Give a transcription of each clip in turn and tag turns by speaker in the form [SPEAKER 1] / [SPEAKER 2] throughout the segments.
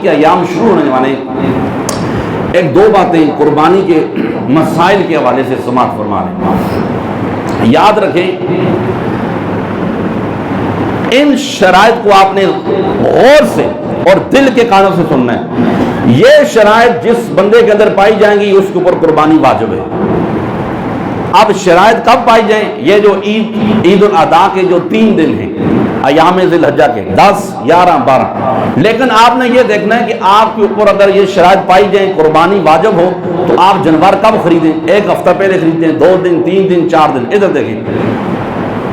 [SPEAKER 1] کے ایام شروع ہونے والے ایک دو باتیں قربانی کے مسائل کے حوالے سے سماعت فرما لیں. یاد رکھیں ان شرائط کو آپ نے غور سے اور دل کے کانوں سے سننا ہے. یہ شرائط جس بندے کے اندر پائی جائیں گی اس کے اوپر قربانی واجب ہے. اب شرائط کب پائی جائیں؟ یہ جو عید الاضحیٰ کے جو 3 دن ہیں ایام ذی الحجہ کے 10 11 12، لیکن آپ نے یہ دیکھنا ہے کہ آپ کے اوپر اگر یہ شرائط پائی جائیں قربانی واجب ہو تو آپ جانور کب خریدیں؟ 1 ہفتہ پہلے خریدیں، 2 دن 3 دن 4 دن. ادھر دیکھیں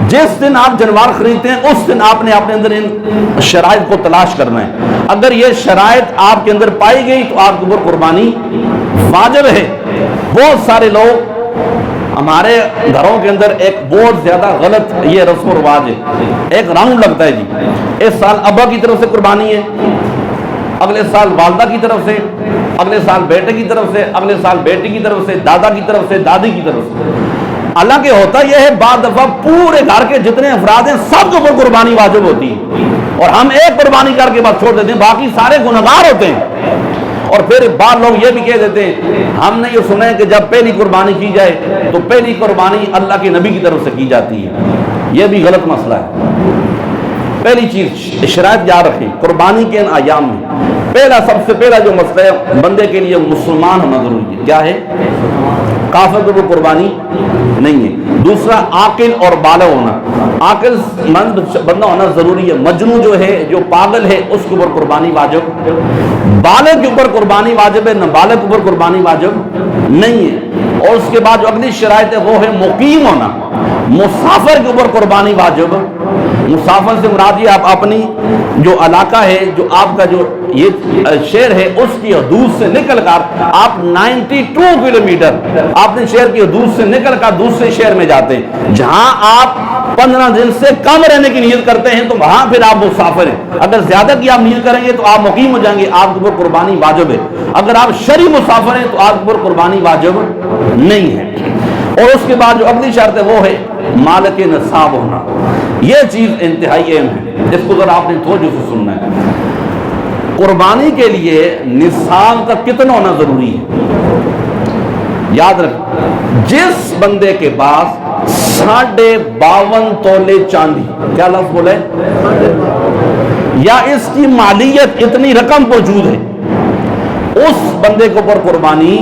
[SPEAKER 1] جس دن آپ جانور خریدتے ہیں اس دن آپ نے اپنے اندر ان شرائط کو تلاش کرنا ہے. اگر یہ شرائط آپ کے اندر پائی گئی تو آپ کے اوپر قربانی واجب ہے. بہت سارے لوگ ہمارے گھروں کے اندر ایک بہت زیادہ غلط یہ رسم و رواج ہے. ایک راؤنڈ لگتا ہے جی، اس سال ابا کی طرف سے قربانی ہے، اگلے سال والدہ کی طرف سے، اگلے سال بیٹے کی طرف سے، اگلے سال بیٹی کی طرف سے، دادا کی طرف سے، دادی کی طرف سے. حالانکہ ہوتا یہ ہے بعض دفعہ پورے گھر کے جتنے افراد ہیں سب کے اوپر قربانی واجب ہوتی ہے اور ہم ایک قربانی کر کے بعد چھوڑ دیتے ہیں، باقی سارے گنہگار ہوتے ہیں. اور پھر بعض لوگ یہ بھی کہہ دیتے ہیں ہم نے یہ سنا ہے کہ جب پہلی قربانی کی جائے تو پہلی قربانی اللہ کے نبی کی طرف سے کی جاتی ہے. یہ بھی غلط مسئلہ ہے. پہلی چیز شرائط یاد رکھیں قربانی کے ان ایام میں سب سے پہلا جو مسئلہ ہے بندے کے لیے مسلمان ہونا ضروری ہے. کیا ہے؟ کافر کو وہ قربانی نہیں ہے. دوسرا عاقل اور بالغ ہونا، عاقل مند بندہ ہونا ضروری ہے. مجنون جو ہے جو پاگل ہے اس کے اوپر قربانی واجب، بالغ کے اوپر قربانی واجب ہے، نابالغ کے اوپر قربانی واجب نہیں ہے. اور اس کے بعد جو اگلی شرائط ہے وہ ہے مقیم ہونا. مسافر کے اوپر قربانی واجب. مسافر سے مراد یہ آپ اپنی جو علاقہ ہے جو آپ کا جو یہ شہر ہے اس کی حدود سے نکل کر آپ 92 کلومیٹر آپ نے شہر کی حدود سے نکل کر دوسرے شہر میں جاتے ہیں جہاں آپ 15 دن سے کم رہنے کی نیت کرتے ہیں تو وہاں پھر آپ مسافر ہیں. اگر زیادہ کی آپ نیت کریں گے تو آپ مقیم ہو جائیں گے، آپ کے اوپر قربانی واجب ہے. اگر آپ شرعی مسافر ہیں تو آپ کے اوپر قربانی واجب نہیں ہے. اور اس کے بعد جو اگلی شرط ہے وہ ہے مالک نصاب ہونا. یہ چیز انتہائی اہم ہے، اس کو ذرا آپ نے توجہ سے سننا ہے. قربانی کے لیے نصاب کا کتنا ہونا ضروری ہے؟ یاد رکھ جس بندے کے پاس 52.5 تولے چاندی، کیا لفظ بولے، یا اس کی مالیت اتنی رقم موجود ہے اس بندے کے اوپر قربانی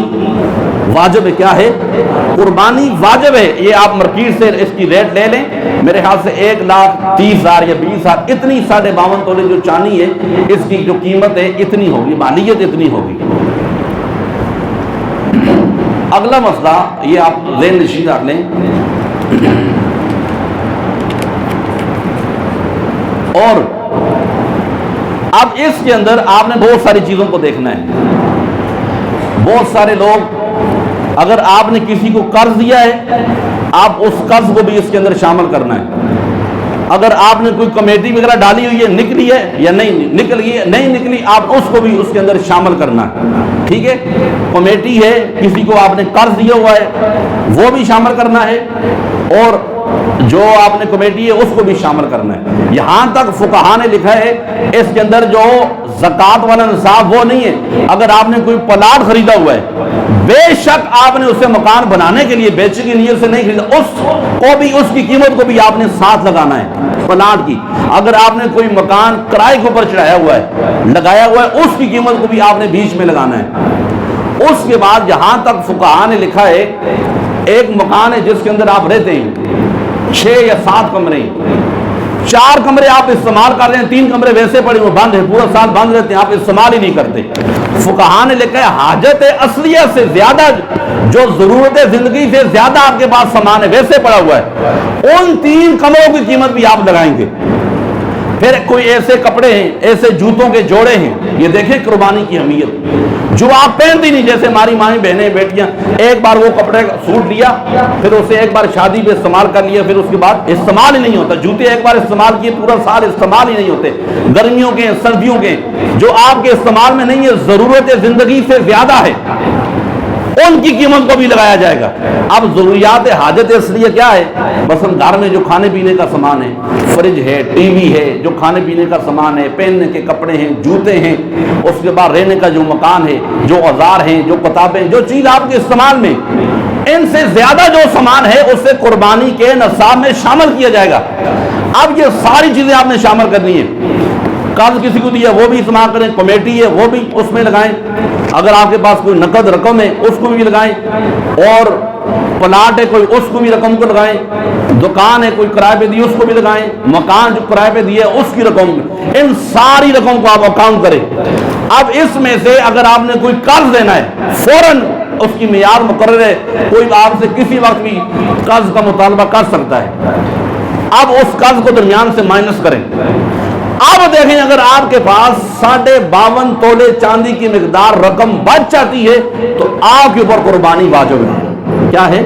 [SPEAKER 1] واجب ہے. کیا ہے؟ قربانی واجب ہے. یہ آپ مارکیٹ سے اس کی ریٹ لے لیں، میرے خیال سے 1,30,000 یا 20,000 اتنی 52.5 تولے جو چاندی ہے اس کی جو قیمت ہے اتنی ہوگی، مالیت اتنی ہوگی. اگلا مسئلہ یہ آپ ذہن نشین رکھ لیں، اور اب اس کے اندر آپ نے بہت ساری چیزوں کو دیکھنا ہے. بہت سارے لوگ اگر آپ نے کسی کو قرض دیا ہے آپ اس قرض کو بھی اس کے اندر شامل کرنا ہے. اگر آپ نے کوئی کمیٹی وغیرہ ڈالی ہوئی ہے نکلی ہے یا نہیں نکلی ہے، نہیں نکلی آپ اس کو بھی اس کے اندر شامل کرنا ہے. ٹھیک ہے، کمیٹی ہے کسی کو آپ نے قرض دیا ہوا ہے وہ بھی شامل کرنا ہے اور جو آپ نے کمیٹی ہے اس کو بھی شامل کرنا ہے. یہاں تک فقہاء نے لکھا ہے اس کے اندر جو زکوٰۃ والا نصاب وہ نہیں ہے. اگر آپ نے کوئی پلاٹ خریدا ہوا ہے بے شک آپ نے اسے مکان بنانے کے لیے بیچنے کی نیت سے نہیں خریدا، اس کو بھی اس کی قیمت کو بھی آپ نے ساتھ لگانا ہے پلاٹ کی. اگر آپ نے کوئی مکان کرائے کے اوپر چڑھایا ہوا ہے لگایا ہوا ہے اس کی قیمت کو بھی آپ نے بیچ میں لگانا ہے. اس کے بعد یہاں تک فقہاء نے لکھا ہے ایک مکان ہے جس کے اندر آپ رہتے ہیں 6 یا 7 کمرے، 4 کمرے آپ استعمال کر رہے ہیں، 3 کمرے ویسے پڑے ہوئے بند ہیں، پورا سال بند رہتے ہیں، آپ استعمال ہی نہیں کرتے. فقہاء نے لکھا ہے حاجت اصلیہ سے زیادہ جو ضرورت زندگی سے زیادہ آپ کے پاس سامان ہے ویسے پڑا ہوا ہے، ان 3 کمروں کی قیمت بھی آپ لگائیں گے. پھر کوئی ایسے کپڑے ہیں ایسے جوتوں کے جوڑے ہیں، یہ دیکھیں قربانی کی اہمیت، جو آپ پہنتی نہیں. جیسے ہماری مائیں بہنیں بیٹیاں ایک بار وہ کپڑے سوٹ لیا پھر اسے ایک بار شادی پہ استعمال کر لیا پھر اس کے بعد استعمال ہی نہیں ہوتا. جوتے ایک بار استعمال کیے پورا سال استعمال ہی نہیں ہوتے. گرمیوں کے سردیوں کے جو آپ کے استعمال میں نہیں ہے ضرورت زندگی سے زیادہ ہے ان کی قیمت کو بھی لگایا جائے گا۔ اب ضروریات حاجت اصلیہ کیا ہے؟ مثلا گھر میں جو کھانے پینے کا سامان ہے، فریج ہے، ٹی وی ہے، جو کھانے پینے کا سامان ہے، پہننے کے کپڑے ہیں، جوتے ہیں، اس کے بعد رہنے کا جو مکان ہے، جو اوزار ہیں، جو کتابیں، جو چیز آپ کے استعمال میں، ان سے زیادہ جو سامان ہے اسے قربانی کے نصاب میں شامل کیا جائے گا۔ اب یہ ساری چیزیں آپ نے شامل کرنی ہے۔ قرض کسی کو دیا وہ بھی استعمال کریں، کمیٹی ہے وہ بھی اس میں لگائیں، اگر آپ کے پاس کوئی نقد رقم ہے اس کو بھی لگائیں، اور پلاٹ ہے کوئی اس کو بھی رقم کو لگائیں، دکان ہے کوئی کرائے پہ دی اس کو بھی لگائیں، مکان جو کرائے پہ دیا اس کی رقم، ان ساری رقم کو آپ اکاؤنٹ کریں۔ اب اس میں سے اگر آپ نے کوئی قرض دینا ہے فوراً اس کی معیار مقرر ہے، کوئی آپ سے کسی وقت بھی قرض کا مطالبہ کر سکتا ہے، اب اس قرض کو درمیان سے مائنس کریں۔ اب دیکھیں اگر آپ کے پاس 52.5 تولے چاندی کی مقدار رقم بچ جاتی ہے تو آپ کے اوپر قربانی واجب ہے۔ کیا ہے؟